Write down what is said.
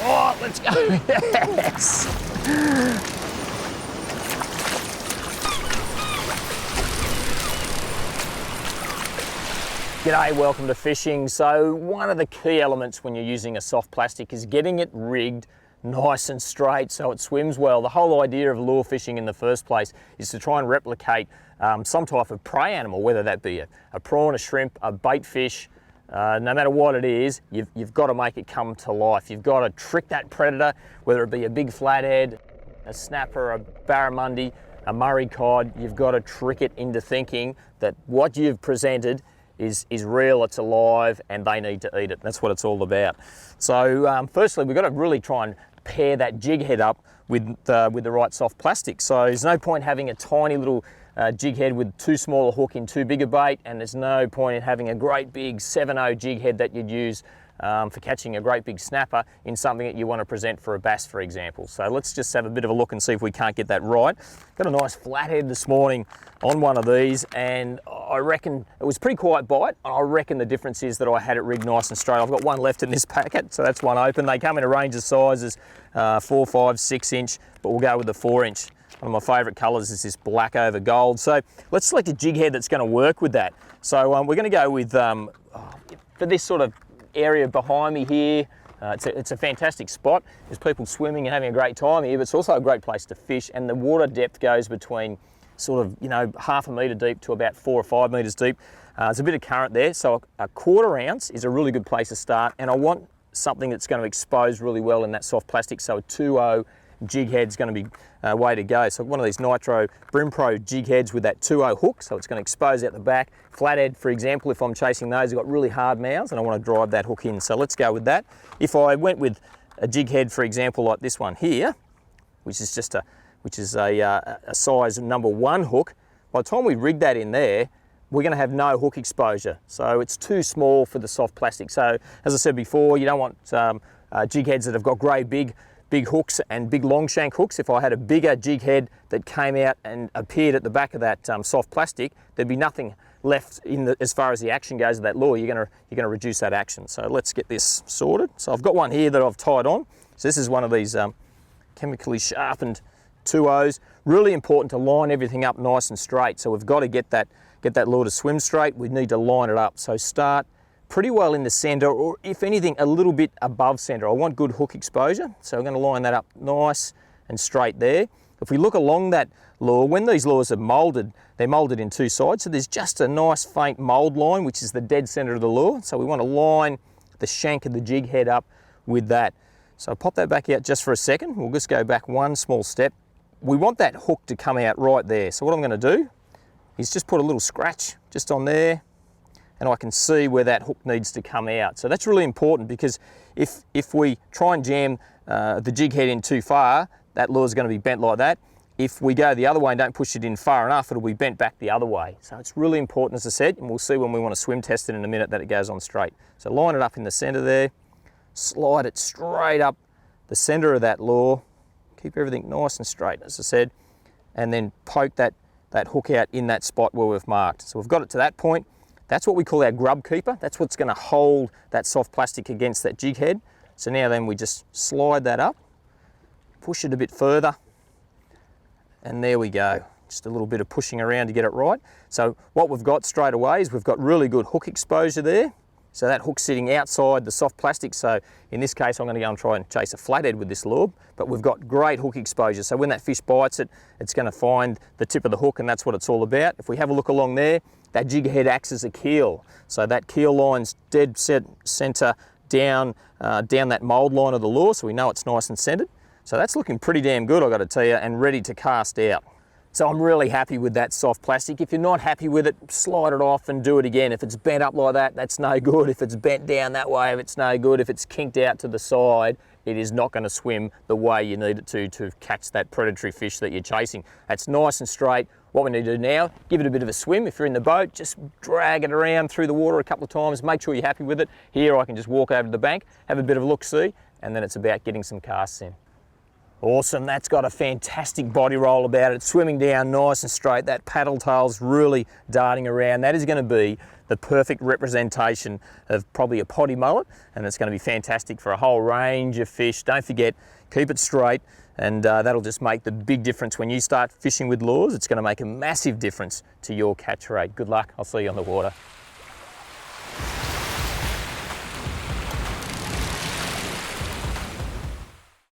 Oh, let's go. Yes. G'day, welcome to fishing. So one of the key elements when you're using a soft plastic is getting it rigged nice and straight so it swims well. The whole idea of lure fishing in the first place is to try and replicate some type of prey animal, whether that be a prawn, a shrimp, a bait fish. No matter what it is, you've got to make it come to life. You've got to trick that predator, whether it be a big flathead, a snapper, a barramundi, a Murray cod. You've got to trick it into thinking that what you've presented is real, it's alive, and they need to eat it. That's what it's all about. So firstly, we've got to really try and pair that jig head up with the right soft plastic. So there's no point having a tiny little jig head with too small a hook in too big a bait, and there's no point in having a great big 7/0 jig head that you'd use for catching a great big snapper in something that you want to present for a bass, for example. So let's just have a bit of a look and see if we can't get that right. Got a nice flathead this morning on one of these, and I reckon it was pretty quiet bite. I reckon the difference is that I had it rigged nice and straight. I've got one left in this packet, so that's one open. They come in a range of sizes, 4, 5, 6 inch, but we'll go with the 4 inch. One of my favourite colours is this black over gold. So let's select a jig head that's going to work with that. So we're going to go with, for this sort of area behind me here, it's a fantastic spot. There's people swimming and having a great time here, but it's also a great place to fish, and the water depth goes between sort of, you know, 1/2 metre deep to about 4 or 5 metres deep. There's a bit of current there, so a 1/4 ounce is a really good place to start, and I want something that's going to expose really well in that soft plastic, so a 2/0 jig head's going to be a way to go. So one of these Nitro Brim Pro jig heads with that 2/0 hook, so it's going to expose out the back. Flathead, for example, if I'm chasing those, they've got really hard mouths and I want to drive that hook in, so let's go with that. If I went with a jig head, for example, like this one here, which is just a size number 1 hook, by the time we rig that in there, we're going to have no hook exposure, so it's too small for the soft plastic. So as I said before, you don't want jig heads that have got great big hooks and big long shank hooks. If I had a bigger jig head that came out and appeared at the back of that soft plastic, there'd be nothing left as far as the action goes of that lure. You're gonna reduce that action. So let's get this sorted. So I've got one here that I've tied on. So this is one of these chemically sharpened 2/0s. Really important to line everything up nice and straight. So we've got to get that lure to swim straight. We need to line it up. So start pretty well in the center, or if anything, a little bit above center. I want good hook exposure, so I'm going to line that up nice and straight there. If we look along that lure, when these lures are molded, they're molded in 2 sides, so there's just a nice faint mold line, which is the dead center of the lure. So we want to line the shank of the jig head up with that. So pop that back out just for a second. We'll just go back one small step. We want that hook to come out right there. So what I'm going to do is just put a little scratch just on there, and I can see where that hook needs to come out. So that's really important, because if we try and jam the jig head in too far, that lure is going to be bent like that. If we go the other way and don't push it in far enough, it'll be bent back the other way. So it's really important, as I said, and we'll see when we want to swim test it in a minute, that it goes on straight. So line it up in the center there, slide it straight up the center of that lure, keep everything nice and straight, as I said, and then poke that hook out in that spot where we've marked. So we've got it to that point. That's what we call our grub keeper. That's what's going to hold that soft plastic against that jig head. So now then we just slide that up, push it a bit further, and there we go. Just a little bit of pushing around to get it right. So what we've got straight away is we've got really good hook exposure there. So that hook's sitting outside the soft plastic. So in this case, I'm going to go and try and chase a flathead with this lure, but we've got great hook exposure. So when that fish bites it, it's going to find the tip of the hook, and that's what it's all about. If we have a look along there, that jig head acts as a keel. So that keel line's dead center down that mold line of the lure, so we know it's nice and centered. So that's looking pretty damn good, I've got to tell you, and ready to cast out. So I'm really happy with that soft plastic. If you're not happy with it, slide it off and do it again. If it's bent up like that, that's no good. If it's bent down that way, it's no good. If it's kinked out to the side, it is not going to swim the way you need it to catch that predatory fish that you're chasing. That's nice and straight. What we need to do now, give it a bit of a swim. If you're in the boat, just drag it around through the water a couple of times. Make sure you're happy with it. Here I can just walk over to the bank, have a bit of a look-see, and then it's about getting some casts in. Awesome, that's got a fantastic body roll about it. It's swimming down nice and straight. That paddle tail's really darting around. That is going to be the perfect representation of probably a potty mullet, and it's going to be fantastic for a whole range of fish. Don't forget, keep it straight, and that'll just make the big difference when you start fishing with lures. It's going to make a massive difference to your catch rate. Good luck, I'll see you on the water.